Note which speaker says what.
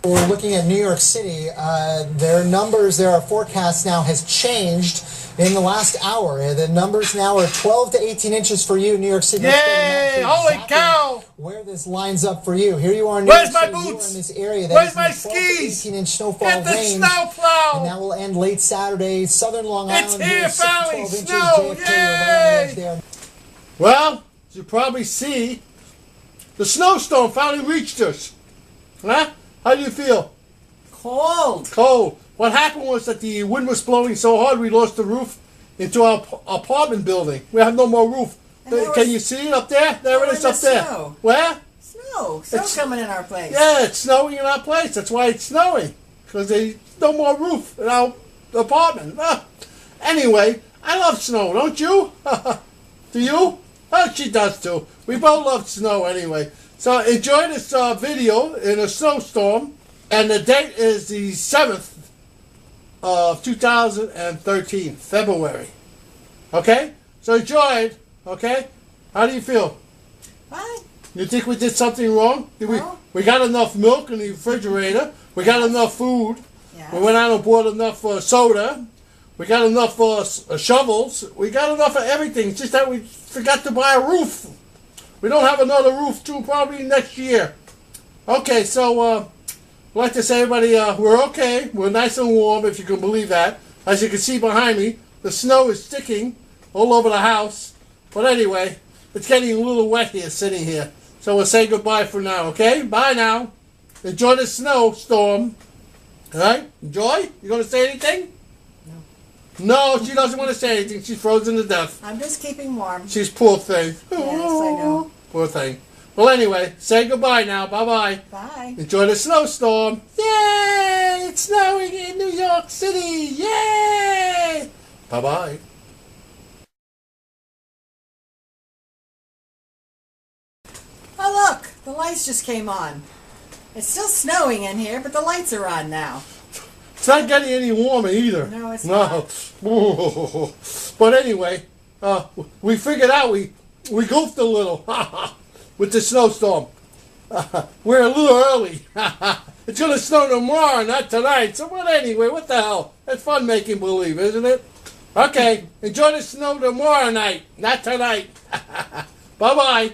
Speaker 1: We're looking at New York City. Their numbers, their forecast now has changed in the last hour. The numbers now are 12 to 18 inches for you, New York City.
Speaker 2: Yay! Holy cow!
Speaker 1: Where this lines up for you. Here you are in New
Speaker 2: Where's
Speaker 1: York
Speaker 2: my
Speaker 1: City.
Speaker 2: boots?
Speaker 1: You are in this area.
Speaker 2: Where's my
Speaker 1: 12
Speaker 2: skis?
Speaker 1: to 18-inch snowfall
Speaker 2: Get the
Speaker 1: range.
Speaker 2: snowplow!
Speaker 1: And that will end late Saturday. Southern Long
Speaker 2: It's
Speaker 1: Island.
Speaker 2: here,
Speaker 1: 6 to 12
Speaker 2: Valley!
Speaker 1: inches.
Speaker 2: Snow!
Speaker 1: JFK, we're right on the edge
Speaker 2: Yay!
Speaker 1: there.
Speaker 2: Well, as you probably see, the snowstorm finally reached us. Huh? How do you feel?
Speaker 3: Cold.
Speaker 2: Cold. What happened was that the wind was blowing so hard we lost the roof into our apartment building. We have no more roof. Can you see it up there? There it is up there.
Speaker 3: Snow.
Speaker 2: Where?
Speaker 3: Snow. Snow's coming in our place.
Speaker 2: Yeah, it's snowing in our place. That's why it's snowing. Because there's no more roof in our apartment. Anyway, I love snow, don't you? Do you? Oh, she does too. We both love snow anyway. So enjoy this video in a snowstorm. And the date is the 7th of 2013, February. Okay? So enjoy it. Okay? How do you feel?
Speaker 3: Fine.
Speaker 2: You think we did something wrong? We got enough milk in the refrigerator. We got enough food.
Speaker 3: Yes.
Speaker 2: We went out and bought enough soda. We got enough shovels. We got enough of everything. It's just that we forgot to buy a roof. We don't have another roof till probably next year. Okay, so I'd like to say, everybody, we're okay. We're nice and warm, if you can believe that. As you can see behind me, the snow is sticking all over the house. But anyway, it's getting a little wet here, sitting here. So we'll say goodbye for now, okay? Bye now. Enjoy the snowstorm. All right? Enjoy? You going to say anything? No, she doesn't want to say anything. She's frozen to death.
Speaker 3: I'm just keeping warm.
Speaker 2: She's poor thing.
Speaker 3: Yes, I know.
Speaker 2: Poor thing. Well, anyway, say goodbye now. Bye-bye.
Speaker 3: Bye.
Speaker 2: Enjoy the snowstorm. Yay! It's snowing in New York City. Yay! Bye-bye.
Speaker 3: Oh, look. The lights just came on. It's still snowing in here, but the lights are on now.
Speaker 2: It's not getting any warmer either.
Speaker 3: No, it's not.
Speaker 2: But anyway, we figured out we goofed a little with the snowstorm. We're a little early. It's going to snow tomorrow, not tonight. So what anyway, what the hell? It's fun making believe, isn't it? Okay, enjoy the snow tomorrow night, not tonight. Bye-bye.